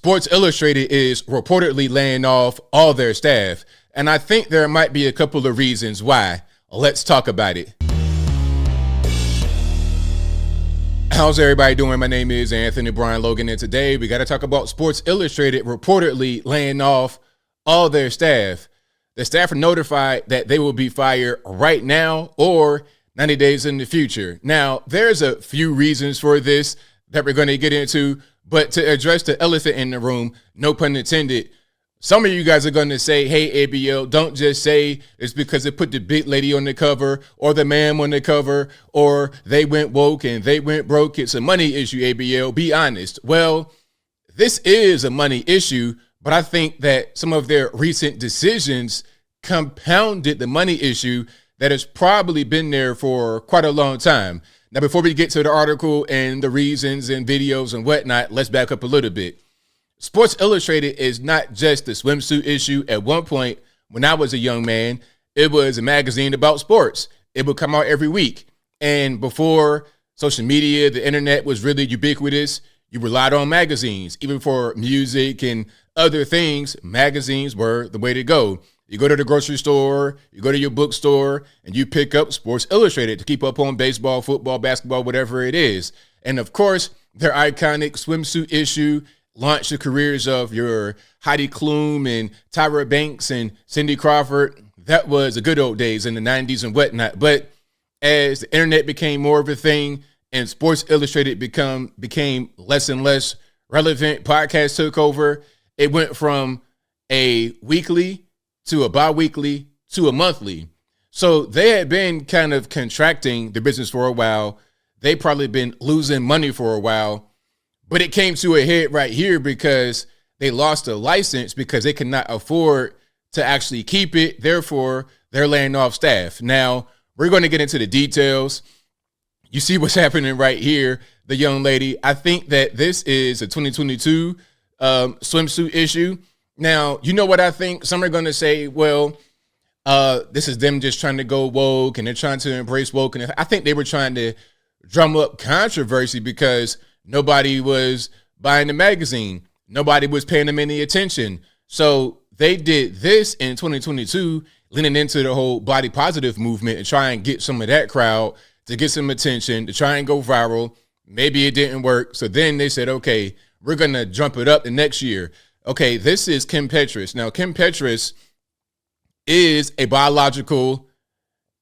Sports Illustrated is reportedly laying off all their staff, and I think there might be a couple of reasons why. Let's talk about it. How's everybody doing? My name is Anthony Brian Logan, and today we got to talk about Sports Illustrated reportedly laying off all their staff. The staff are notified that they will be fired right now or 90 days in the future. Now, there's a few reasons for this that we're going to get into, but to address the elephant in the room, no pun intended, some of you guys are going to say, hey, ABL, don't just say it's because they put the big lady on the cover or the man on the cover or they went woke and they went broke. It's a money issue, ABL. Be honest. Well, this is a money issue, but I think that some of their recent decisions compounded the money issue that has probably been there for quite a long time. Now, before we get to the article and the reasons and videos and whatnot, let's back up a little bit. Sports Illustrated is not just the swimsuit issue. At one point, when I was a young man, it was a magazine about sports. It would come out every week. And before social media, the internet was really ubiquitous, you relied on magazines. Even for music and other things, magazines were the way to go. You go to the grocery store, you go to your bookstore, and you pick up Sports Illustrated to keep up on baseball, football, basketball, whatever it is. And of course, their iconic swimsuit issue launched the careers of your Heidi Klum and Tyra Banks and Cindy Crawford. That was the good old days in the 90s and whatnot. But as the internet became more of a thing and Sports Illustrated became less and less relevant, podcasts took over. It went from a weekly to a bi-weekly to a monthly. So they had been kind of contracting the business for a while. They probably been losing money for a while, but it came to a head right here because they lost a license because they could not afford to actually keep it. Therefore, they're laying off staff. Now, we're going to get into the details. You see what's happening right here, the young lady. I think that this is a 2022 swimsuit issue. Now, you know what I think? Some are going to say, well, this is them just trying to go woke and they're trying to embrace woke. And I think they were trying to drum up controversy because nobody was buying the magazine. Nobody was paying them any attention. So they did this in 2022, leaning into the whole body positive movement and try and get some of that crowd to get some attention, to try and go viral. Maybe it didn't work. So then they said, okay, we're going to jump it up the next year. Okay, this is Kim Petras. Now, Kim Petras is a biological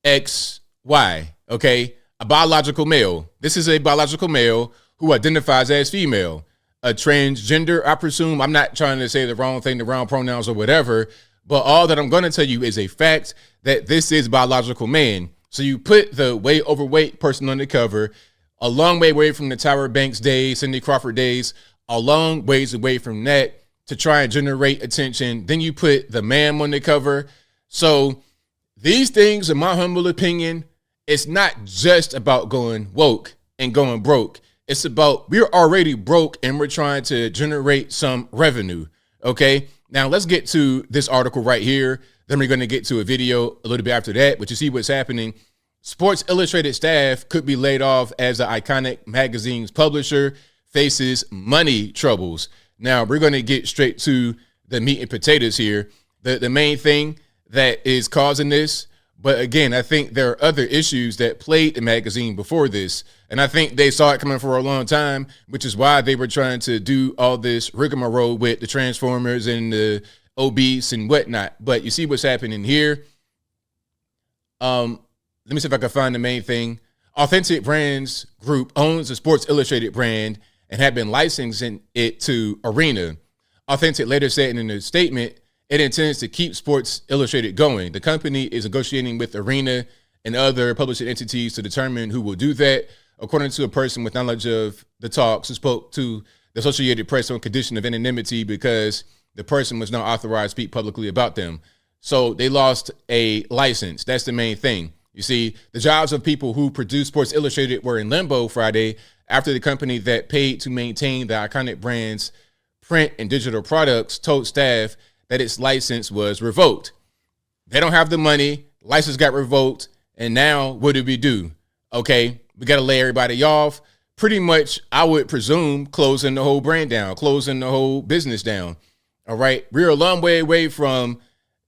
XY, okay? A biological male. This is a biological male who identifies as female, a transgender, I presume. I'm not trying to say the wrong thing, the wrong pronouns or whatever, but all that I'm going to tell you is a fact that this is biological man. So you put the way overweight person on the cover, a long way away from the Tyra Banks days, Cindy Crawford days, a long ways away from that, to try and generate attention. Then you put the man on the cover. So these things, in my humble opinion, it's not just about going woke and going broke. It's about we're already broke and we're trying to generate some revenue. Okay. Now let's get to this article right here. Then we're going to get to a video a little bit after that, but you see what's happening. Sports Illustrated staff could be laid off as the iconic magazine's publisher faces money troubles. Now, we're going to get straight to the meat and potatoes here. The main thing that is causing this, but again, I think there are other issues that plagued the magazine before this, and I think they saw it coming for a long time, which is why they were trying to do all this rigmarole with the Transformers and the obese and whatnot. But you see what's happening here. Let me see if I can find the main thing. Authentic Brands Group owns the Sports Illustrated brand and had been licensing it to Arena. Authentic later said in a statement, it intends to keep Sports Illustrated going. The company is negotiating with Arena and other publishing entities to determine who will do that. According to a person with knowledge of the talks who spoke to the Associated Press on condition of anonymity because the person was not authorized to speak publicly about them. So they lost a license. That's the main thing. You see, the jobs of people who produced Sports Illustrated were in limbo Friday after the company that paid to maintain the iconic brand's print and digital products told staff that its license was revoked. They don't have the money, license got revoked, and now what do we do? Okay, we got to lay everybody off. pretty much, I would presume, closing the whole brand down, closing the whole business down. All right. We're a long way away from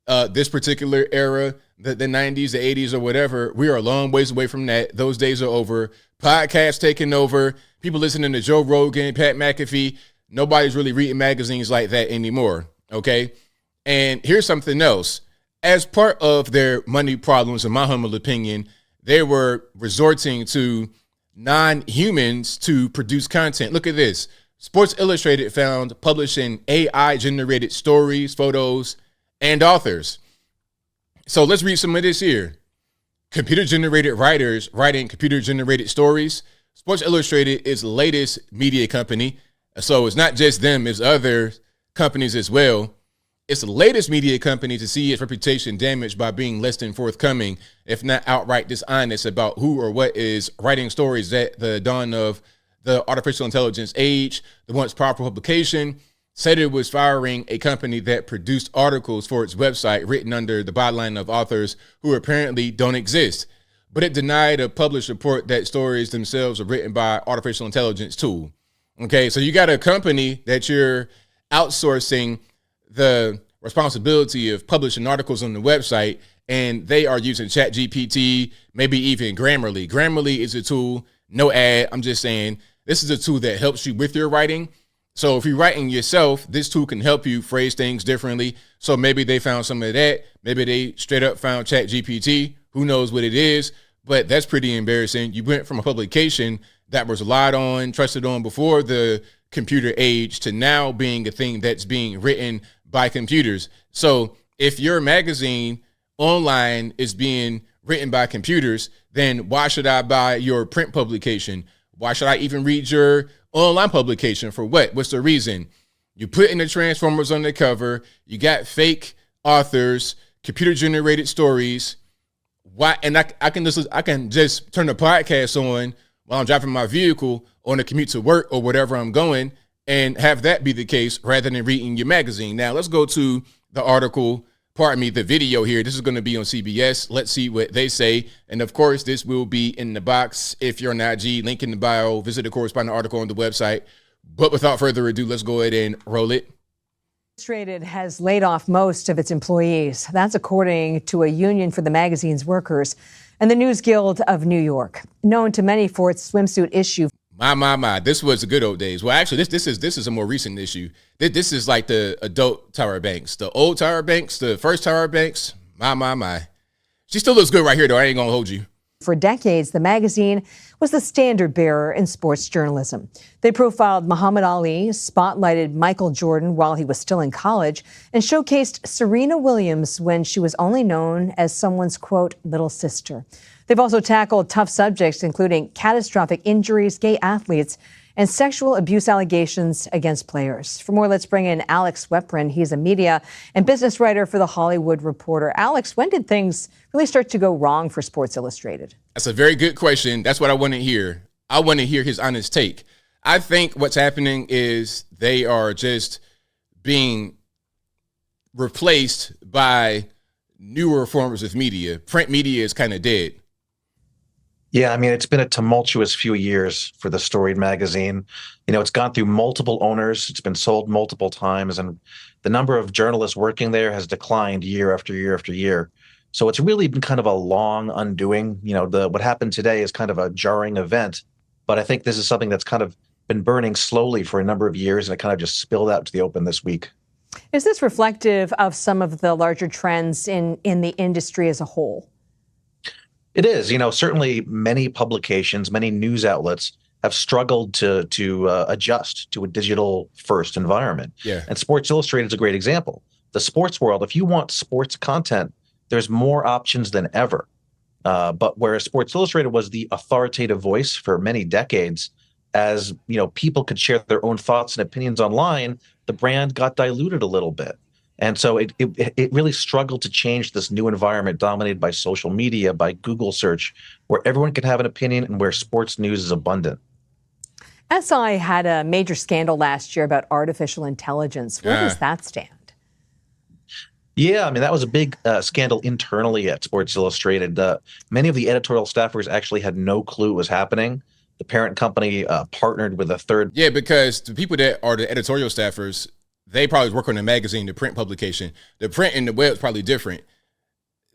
this particular era, the 90s, the 80s, or whatever. We are a long ways away from that. Those days are over. Podcasts taking over. People listening to Joe Rogan, Pat McAfee. Nobody's really reading magazines like that anymore. Okay. And here's something else. As part of their money problems, in my humble opinion, they were resorting to non-humans to produce content. Look at this. Sports Illustrated found publishing AI-generated stories, photos, and authors. So let's read some of this here. Computer-generated writers writing computer-generated stories. Sports Illustrated is the latest media company. So it's not just them, it's other companies as well. It's the latest media company to see its reputation damaged by being less than forthcoming, if not outright dishonest about who or what is writing stories at the dawn of the artificial intelligence age. The once powerful publication said it was firing a company that produced articles for its website written under the byline of authors who apparently don't exist. But it denied a published report that stories themselves are written by artificial intelligence tool. Okay, so you got a company that you're outsourcing the responsibility of publishing articles on the website, and they are using ChatGPT, maybe even Grammarly. Grammarly is a tool, no ad. I'm just saying this is a tool that helps you with your writing. So if you're writing yourself, this tool can help you phrase things differently. So maybe they found some of that. Maybe they straight up found ChatGPT. Who knows what it is? But that's pretty embarrassing. You went from a publication that was relied on, trusted on before the computer age to now being a thing that's being written by computers. So if your magazine online is being written by computers, then why should I buy your print publication? Why should I even read your online publication? For what? What's the reason? You put in the Transformers on the cover. You got fake authors, computer generated stories. Why? And I can just turn the podcast on while I'm driving my vehicle on the commute to work or whatever I'm going, and have that be the case rather than reading your magazine. Now let's go to the article, the video here. This is going to be on CBS. Let's see what they say. And of course, this will be in the box. If you're on IG, link in the bio, visit the corresponding article on the website. But without further ado, let's go ahead and roll it. Illustrated has laid off most of its employees. That's according to a union for the magazine's workers and the News Guild of New York, known to many for its swimsuit issue. My. This was the good old days. Well, actually, this is a more recent issue. This is like the adult Tyra Banks. The old Tyra Banks, the first Tyra Banks. My. She still looks good right here, though. I ain't going to hold you. For decades, the magazine was the standard bearer in sports journalism. They profiled Muhammad Ali, spotlighted Michael Jordan while he was still in college, and showcased Serena Williams when she was only known as someone's, quote, little sister. They've also tackled tough subjects, including catastrophic injuries, gay athletes, and sexual abuse allegations against players. For more, let's bring in Alex Weprin. He's a media and business writer for The Hollywood Reporter. Alex, when did things really start to go wrong for Sports Illustrated? That's a very good question. That's what I want to hear. I want to hear his honest take. I think what's happening is they are just being replaced by newer forms of media. Print media is kind of dead. Yeah, I mean, it's been a tumultuous few years for the storied magazine. You know, it's gone through multiple owners. It's been sold multiple times, and the number of journalists working there has declined year after year after year. So it's really been kind of a long undoing. You know, what happened today is kind of a jarring event, but I think this is something that's kind of been burning slowly for a number of years, and it kind of just spilled out to the open this week. Is this reflective of some of the larger trends in the industry as a whole? It is. You know, certainly many publications, many news outlets have struggled to adjust to a digital first environment. Yeah. And Sports Illustrated is a great example. The sports world, if you want sports content, there's more options than ever. But whereas Sports Illustrated was the authoritative voice for many decades, as you know, people could share their own thoughts and opinions online, the brand got diluted a little bit. And so it really struggled to change this new environment dominated by social media, by Google search, where everyone can have an opinion and where sports news is abundant. SI had a major scandal last year about artificial intelligence. Where does that stand? Yeah, I mean, that was a big scandal internally at Sports Illustrated. Many of the editorial staffers actually had no clue it was happening. The parent company partnered with a third. Yeah, because the people that are the editorial staffers, they probably work on the magazine, the print publication. The print and the web is probably different.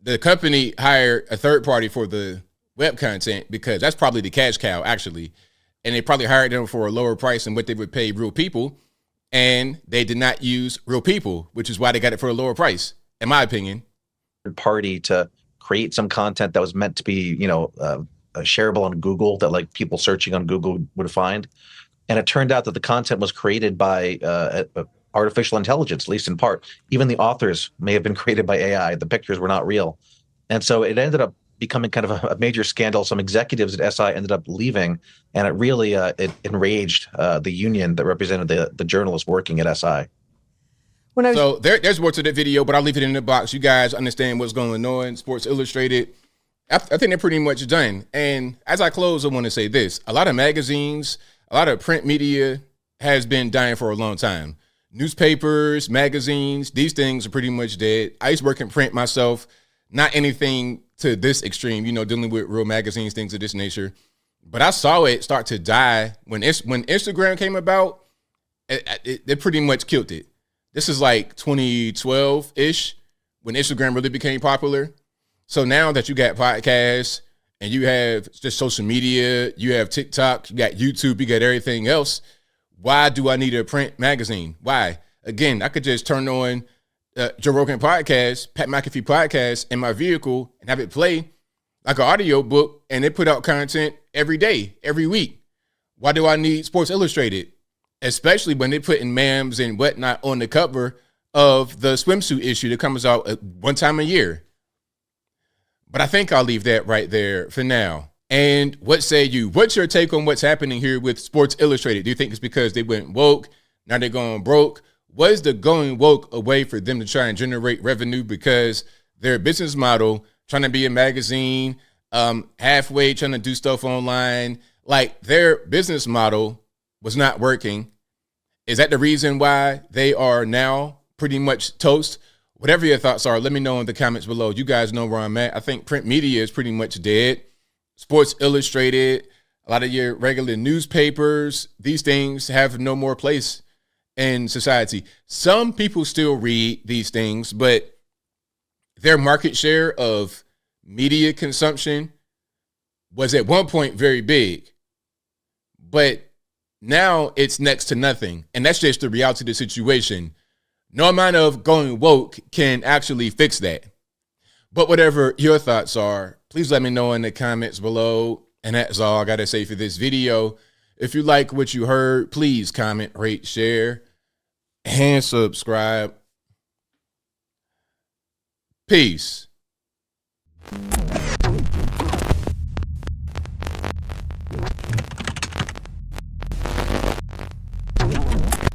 The company hired a third party for the web content because that's probably the cash cow, actually. And they probably hired them for a lower price than what they would pay real people. And they did not use real people, which is why they got it for a lower price, in my opinion. Party to create some content that was meant to be, shareable on Google, that like people searching on Google would find. And it turned out that the content was created by artificial intelligence, at least in part. Even the authors may have been created by AI. The pictures were not real. And so it ended up becoming kind of a major scandal. Some executives at SI ended up leaving, and it really it enraged the union that represented the journalists working at SI. So there's more to the video, but I'll leave it in the box. You guys understand what's going on. Sports Illustrated, I think they're pretty much done. And as I close, I want to say this. A lot of magazines, a lot of print media has been dying for a long time. Newspapers, magazines, these things are pretty much dead. I used to work in print myself, not anything to this extreme, dealing with real magazines, things of this nature. But I saw it start to die when Instagram came about. It pretty much killed it. This is like 2012-ish when Instagram really became popular. So now that you got podcasts and you have just social media, you have TikTok, you got YouTube, you got everything else, why do I need a print magazine? Why? Again, I could just turn on Joe Rogan podcast, Pat McAfee podcast in my vehicle and have it play like an audio book, and they put out content every day, every week. Why do I need Sports Illustrated? Especially when they put in ma'ams and whatnot on the cover of the swimsuit issue that comes out one time a year. But I think I'll leave that right there for now. And what say you? What's your take on what's happening here with Sports Illustrated? Do you think it's because they went woke, now they're going broke? Was the going woke a way for them to try and generate revenue because their business model, trying to be a magazine, halfway trying to do stuff online, like their business model was not working? Is that the reason why they are now pretty much toast? Whatever your thoughts are, let me know in the comments below. You guys know where I'm at. I think print media is pretty much dead. Sports Illustrated, a lot of your regular newspapers, these things have no more place in society. Some people still read these things, but their market share of media consumption was at one point very big. But now it's next to nothing. And that's just the reality of the situation. No amount of going woke can actually fix that. But whatever your thoughts are, please let me know in the comments below. And that's all I got to say for this video. If you like what you heard, please comment, rate, share, and subscribe. Peace.